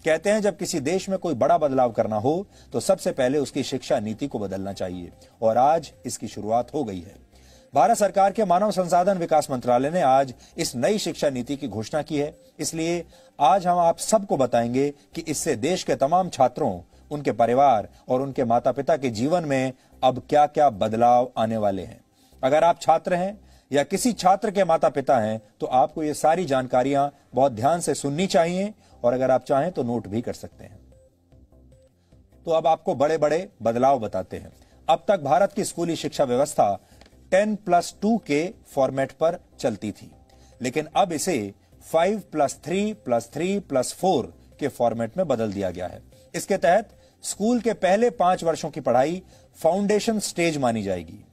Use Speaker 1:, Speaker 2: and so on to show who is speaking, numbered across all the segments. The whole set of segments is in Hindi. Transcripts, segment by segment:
Speaker 1: कहते हैं जब किसी देश में कोई बड़ा बदलाव करना हो तो सबसे पहले उसकी शिक्षा नीति को बदलना चाहिए, और आज इसकी शुरुआत हो गई है। भारत सरकार के मानव संसाधन विकास मंत्रालय ने आज इस नई शिक्षा नीति की घोषणा की है। इसलिए आज हम आप सबको बताएंगे कि इससे देश के तमाम छात्रों, उनके परिवार और उनके माता पिता के जीवन में अब क्या क्या बदलाव आने वाले हैं। अगर आप छात्र हैं या किसी छात्र के माता पिता हैं तो आपको ये सारी जानकारियां बहुत ध्यान से सुननी चाहिए, और अगर आप चाहें तो नोट भी कर सकते हैं। तो अब आपको बड़े बड़े बदलाव बताते हैं। अब तक भारत की स्कूली शिक्षा व्यवस्था 10+2 के फॉर्मेट पर चलती थी, लेकिन अब इसे 5+3+3+4 के फॉर्मेट में बदल दिया गया है। इसके तहत स्कूल के पहले 5 वर्षों की पढ़ाई फाउंडेशन स्टेज मानी जाएगी,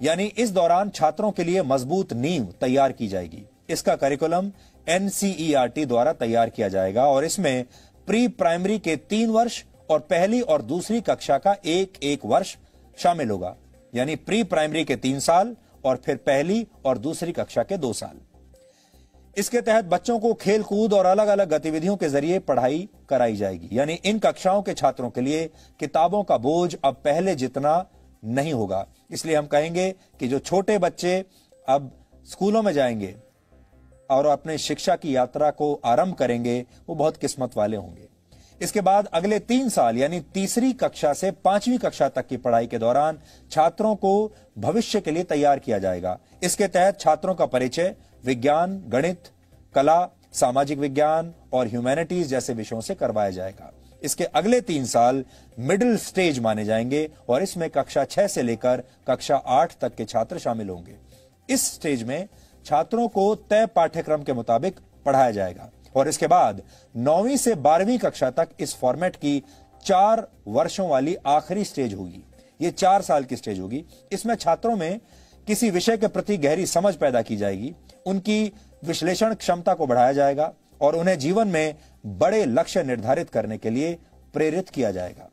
Speaker 1: यानी इस दौरान छात्रों के लिए मजबूत नींव तैयार की जाएगी। इसका करिकुलम NCERT द्वारा तैयार किया जाएगा और इसमें प्री प्राइमरी के 3 वर्ष और पहली और दूसरी कक्षा का एक वर्ष शामिल होगा, यानी प्री प्राइमरी के 3 साल और फिर पहली और दूसरी कक्षा के 2 साल। इसके तहत बच्चों को खेल कूद और अलग अलग गतिविधियों के जरिए पढ़ाई कराई जाएगी, यानी इन कक्षाओं के छात्रों के लिए किताबों का बोझ अब पहले जितना नहीं होगा। इसलिए हम कहेंगे कि जो छोटे बच्चे अब स्कूलों में जाएंगे और अपने शिक्षा की यात्रा को आरंभ करेंगे, वो बहुत किस्मत वाले होंगे। इसके बाद अगले 3 साल यानी तीसरी कक्षा से 5वीं कक्षा तक की पढ़ाई के दौरान छात्रों को भविष्य के लिए तैयार किया जाएगा। इसके तहत छात्रों का परिचय विज्ञान, गणित, कला, सामाजिक विज्ञान और ह्यूमैनिटीज जैसे विषयों से करवाया जाएगा। इसके अगले 3 साल मिडिल स्टेज माने जाएंगे और इसमें कक्षा 6 से लेकर कक्षा 8 तक के छात्र शामिल होंगे। इस स्टेज में छात्रों को तय पाठ्यक्रम के मुताबिक पढ़ाया जाएगा और इसके बाद 9वीं से 12वीं कक्षा तक इस फॉर्मेट की 4 वर्षों वाली आखिरी स्टेज होगी। ये 4 साल की स्टेज होगी। इसमें छात्रों में किसी विषय के प्रति गहरी समझ पैदा की जाएगी, उनकी विश्लेषण क्षमता को बढ़ाया जाएगा और उन्हें जीवन में बड़े लक्ष्य निर्धारित करने के लिए प्रेरित किया जाएगा।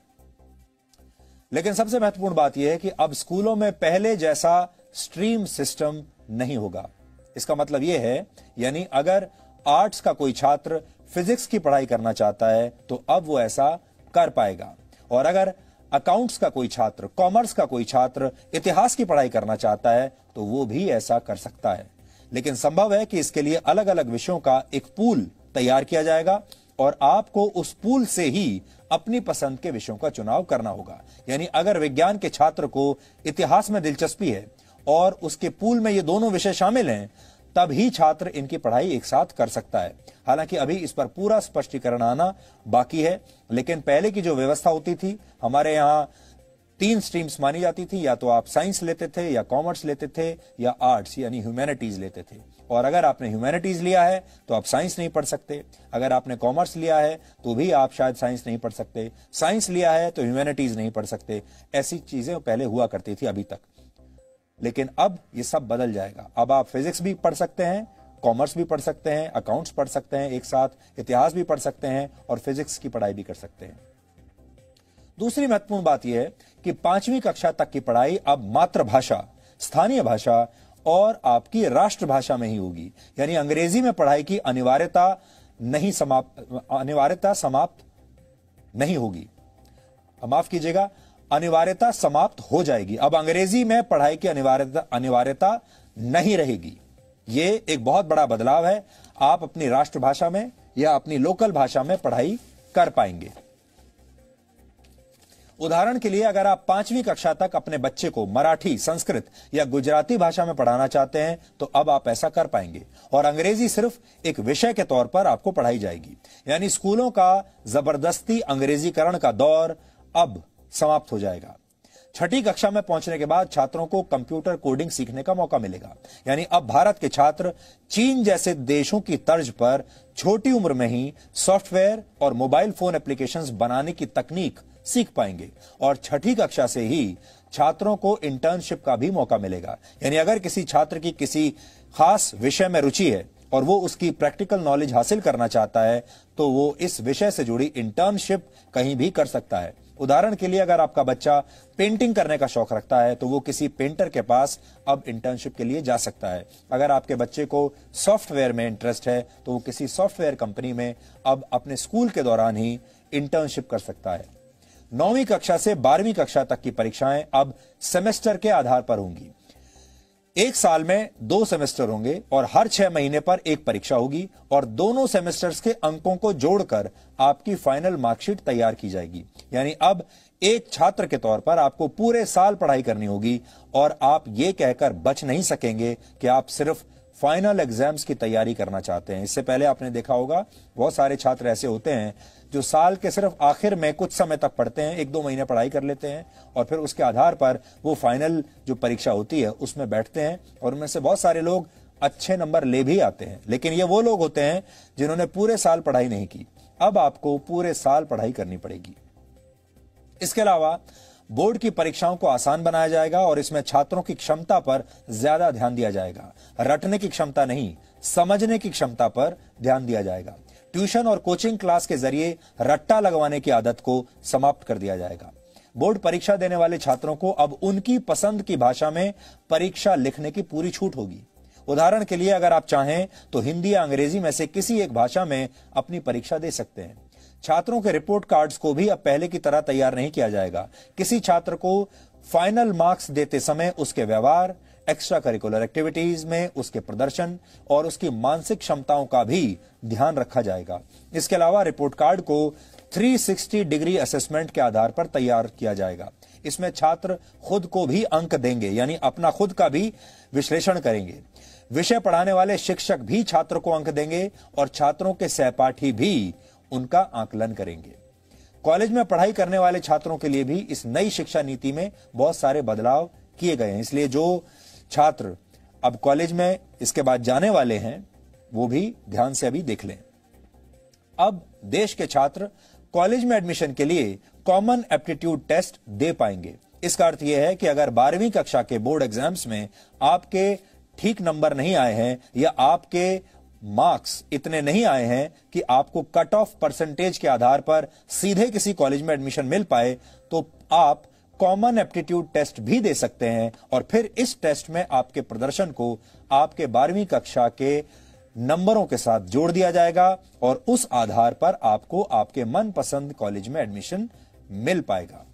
Speaker 1: लेकिन सबसे महत्वपूर्ण बात यह है कि अब स्कूलों में पहले जैसा स्ट्रीम सिस्टम नहीं होगा। इसका मतलब यह है, यानी अगर आर्ट्स का कोई छात्र फिजिक्स की पढ़ाई करना चाहता है तो अब वो ऐसा कर पाएगा, और अगर अकाउंट्स का कोई छात्र, कॉमर्स का कोई छात्र इतिहास की पढ़ाई करना चाहता है तो वो भी ऐसा कर सकता है। लेकिन संभव है कि इसके लिए अलग अलग विषयों का एक पूल तैयार किया जाएगा और आपको उस पूल से ही अपनी पसंद के विषयों का चुनाव करना होगा। यानी अगर विज्ञान के छात्र को इतिहास में दिलचस्पी है और उसके पूल में ये दोनों विषय शामिल हैं, तब ही छात्र इनकी पढ़ाई एक साथ कर सकता है। हालांकि अभी इस पर पूरा स्पष्टीकरण आना बाकी है, लेकिन पहले की जो व्यवस्था होती थी, हमारे यहाँ 3 स्ट्रीम्स मानी जाती थी, या तो आप साइंस लेते थे या कॉमर्स लेते थे या आर्ट्स यानी ह्यूमैनिटीज लेते थे। और अगर आपने ह्यूमैनिटीज लिया है तो आप साइंस नहीं पढ़ सकते, अगर आपने कॉमर्स लिया है तो भी आप शायद साइंस नहीं पढ़ सकते, साइंस लिया है तो ह्यूमैनिटीज नहीं पढ़ सकते। ऐसी चीजें पहले हुआ करती थी अभी तक, लेकिन अब ये सब बदल जाएगा। अब आप फिजिक्स भी पढ़ सकते हैं, कॉमर्स भी पढ़ सकते हैं, अकाउंट्स पढ़ सकते हैं, एक साथ इतिहास भी पढ़ सकते हैं और फिजिक्स की पढ़ाई भी कर सकते हैं। दूसरी महत्वपूर्ण बात यह है कि 5वीं कक्षा तक की पढ़ाई अब मातृभाषा, स्थानीय भाषा और आपकी राष्ट्रभाषा में ही होगी। यानी अंग्रेजी में पढ़ाई की अनिवार्यता समाप्त नहीं होगी। माफ कीजिएगा, अनिवार्यता समाप्त हो जाएगी। अब अंग्रेजी में पढ़ाई की अनिवार्यता नहीं रहेगी। ये एक बहुत बड़ा बदलाव है। आप अपनी राष्ट्रभाषा में या अपनी लोकल भाषा में पढ़ाई कर पाएंगे। उदाहरण के लिए अगर आप 5वीं कक्षा तक अपने बच्चे को मराठी, संस्कृत या गुजराती भाषा में पढ़ाना चाहते हैं तो अब आप ऐसा कर पाएंगे और अंग्रेजी सिर्फ एक विषय के तौर पर आपको पढ़ाई जाएगी। यानी स्कूलों का जबरदस्ती अंग्रेजीकरण का दौर अब समाप्त हो जाएगा। 6ठी कक्षा में पहुंचने के बाद छात्रों को कंप्यूटर कोडिंग सीखने का मौका मिलेगा। यानी अब भारत के छात्र चीन जैसे देशों की तर्ज पर छोटी उम्र में ही सॉफ्टवेयर और मोबाइल फोन एप्लीकेशंस बनाने की तकनीक सीख पाएंगे और 6ठी कक्षा से ही छात्रों को इंटर्नशिप का भी मौका मिलेगा। यानी अगर किसी छात्र की किसी खास विषय में रुचि है और वो उसकी प्रैक्टिकल नॉलेज हासिल करना चाहता है तो वो इस विषय से जुड़ी इंटर्नशिप कहीं भी कर सकता है। उदाहरण के लिए अगर आपका बच्चा पेंटिंग करने का शौक रखता है तो वो किसी पेंटर के पास अब इंटर्नशिप के लिए जा सकता है। अगर आपके बच्चे को सॉफ्टवेयर में इंटरेस्ट है तो वो किसी सॉफ्टवेयर कंपनी में अब अपने स्कूल के दौरान ही इंटर्नशिप कर सकता है। 9वीं कक्षा से 12वीं कक्षा तक की परीक्षाएं अब सेमेस्टर के आधार पर होंगी। एक साल में 2 सेमेस्टर होंगे और हर 6 महीने पर एक परीक्षा होगी और दोनों सेमेस्टर्स के अंकों को जोड़कर आपकी फाइनल मार्कशीट तैयार की जाएगी। यानी अब एक छात्र के तौर पर आपको पूरे साल पढ़ाई करनी होगी और आप ये कहकर बच नहीं सकेंगे कि आप सिर्फ फाइनल एग्जाम्स की तैयारी करना चाहते हैं। इससे पहले आपने देखा होगा बहुत सारे छात्र ऐसे होते हैं जो साल के सिर्फ आखिर में कुछ समय तक पढ़ते हैं, 1-2 महीने पढ़ाई कर लेते हैं और फिर उसके आधार पर वो फाइनल जो परीक्षा होती है उसमें बैठते हैं और उनमें से बहुत सारे लोग अच्छे नंबर ले भी आते हैं। लेकिन ये वो लोग होते हैं जिन्होंने पूरे साल पढ़ाई नहीं की। अब आपको पूरे साल पढ़ाई करनी पड़ेगी। इसके अलावा बोर्ड की परीक्षाओं को आसान बनाया जाएगा और इसमें छात्रों की क्षमता पर ज्यादा ध्यान दिया जाएगा। रटने की क्षमता नहीं, समझने की क्षमता पर ध्यान दिया जाएगा। ट्यूशन और कोचिंग क्लास के जरिए रट्टा लगवाने की आदत को समाप्त कर दिया जाएगा। बोर्ड परीक्षा देने वाले छात्रों को अब उनकी पसंद की भाषा में परीक्षा लिखने की पूरी छूट होगी। उदाहरण के लिए अगर आप चाहें तो हिंदी या अंग्रेजी में से किसी एक भाषा में अपनी परीक्षा दे सकते हैं। छात्रों के रिपोर्ट कार्ड्स को भी अब पहले की तरह तैयार नहीं किया जाएगा। किसी छात्र को फाइनल मार्क्स देते समय उसके व्यवहार, एक्स्ट्रा करिकुलर एक्टिविटीज में उसके प्रदर्शन और उसकी मानसिक क्षमताओं का भी ध्यान रखा जाएगा। इसके अलावा रिपोर्ट कार्ड को 360 डिग्री असेसमेंट के आधार पर तैयार किया जाएगा। इसमें छात्र खुद को भी अंक देंगे, यानी अपना खुद का भी विश्लेषण करेंगे। विषय पढ़ाने वाले शिक्षक भी छात्र को अंक देंगे और छात्रों के सहपाठी भी उनका आकलन करेंगे। कॉलेज में पढ़ाई करने वाले छात्रों के लिए भी इस नई शिक्षा नीति में बहुत सारे बदलाव किए गए हैं। इसलिए जो छात्र अब कॉलेज में इसके बाद जाने वाले हैं वो भी ध्यान से अभी देख लें। अब देश के छात्र कॉलेज में एडमिशन के लिए कॉमन एप्टीट्यूड टेस्ट दे पाएंगे। इसका अर्थ यह है कि अगर 12वीं कक्षा के बोर्ड एग्जाम्स में आपके ठीक नंबर नहीं आए हैं या आपके मार्क्स इतने नहीं आए हैं कि आपको कट ऑफ परसेंटेज के आधार पर सीधे किसी कॉलेज में एडमिशन मिल पाए, तो आप कॉमन एप्टीट्यूड टेस्ट भी दे सकते हैं और फिर इस टेस्ट में आपके प्रदर्शन को आपके 12वीं कक्षा के नंबरों के साथ जोड़ दिया जाएगा और उस आधार पर आपको आपके मनपसंद कॉलेज में एडमिशन मिल पाएगा।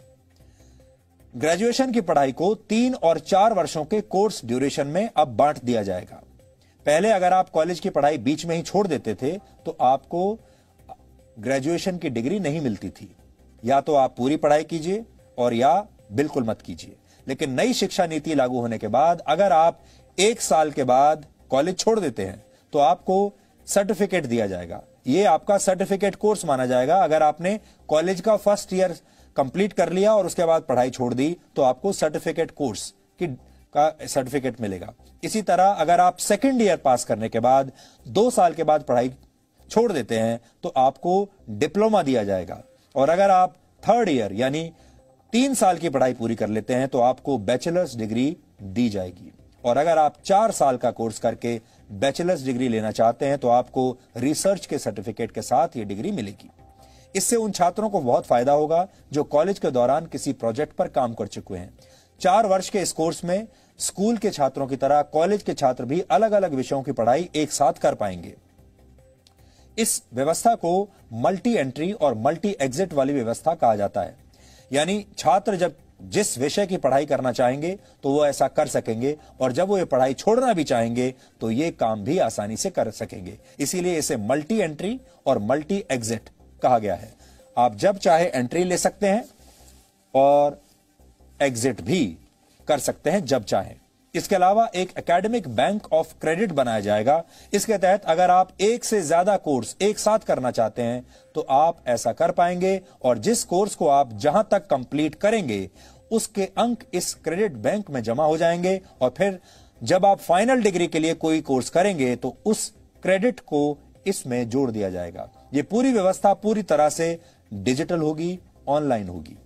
Speaker 1: ग्रेजुएशन की पढ़ाई को 3 और 4 वर्षों के कोर्स ड्यूरेशन में अब बांट दिया जाएगा। पहले अगर आप कॉलेज की पढ़ाई बीच में ही छोड़ देते थे तो आपको ग्रेजुएशन की डिग्री नहीं मिलती थी। या तो आप पूरी पढ़ाई कीजिए और या बिल्कुल मत कीजिए। लेकिन नई शिक्षा नीति लागू होने के बाद अगर आप 1 साल के बाद कॉलेज छोड़ देते हैं तो आपको सर्टिफिकेट दिया जाएगा। यह आपका सर्टिफिकेट कोर्स माना जाएगा। अगर आपने कॉलेज का फर्स्ट ईयर कंप्लीट कर लिया और उसके बाद पढ़ाई छोड़ दी तो आपको सर्टिफिकेट कोर्स का सर्टिफिकेट मिलेगा। इसी तरह अगर आप सेकंड ईयर पास करने के बाद 2 साल के बाद पढ़ाई छोड़ देते हैं तो आपको डिप्लोमा दिया जाएगा और अगर आप थर्ड ईयर यानी 3 साल की पढ़ाई पूरी कर लेते हैं तो आपको बैचलर्स डिग्री दी जाएगी और अगर आप 4 साल का कोर्स करके बैचलर्स डिग्री लेना चाहते हैं तो आपको रिसर्च के सर्टिफिकेट के साथ ये डिग्री मिलेगी। इससे उन छात्रों को बहुत फायदा होगा जो कॉलेज के दौरान किसी प्रोजेक्ट पर काम कर चुके हैं। 4 वर्ष के इस कोर्स में स्कूल के छात्रों की तरह कॉलेज के छात्र भी अलग अलग विषयों की पढ़ाई एक साथ कर पाएंगे। इस व्यवस्था को मल्टी एंट्री और मल्टी एग्जिट वाली व्यवस्था कहा जाता है। यानी छात्र जब जिस विषय की पढ़ाई करना चाहेंगे तो वो ऐसा कर सकेंगे और जब वो ये पढ़ाई छोड़ना भी चाहेंगे तो ये काम भी आसानी से कर सकेंगे। इसीलिए इसे मल्टी एंट्री और मल्टी एग्जिट कहा गया है। आप जब चाहे एंट्री ले सकते हैं और एग्जिट भी कर सकते हैं जब चाहें। इसके अलावा एक एकेडमिक बैंक ऑफ क्रेडिट बनाया जाएगा। इसके तहत अगर आप एक से ज्यादा कोर्स एक साथ करना चाहते हैं तो आप ऐसा कर पाएंगे और जिस कोर्स को आप जहां तक कंप्लीट करेंगे उसके अंक इस क्रेडिट बैंक में जमा हो जाएंगे और फिर जब आप फाइनल डिग्री के लिए कोई कोर्स करेंगे तो उस क्रेडिट को इसमें जोड़ दिया जाएगा। यह पूरी व्यवस्था पूरी तरह से डिजिटल होगी, ऑनलाइन होगी।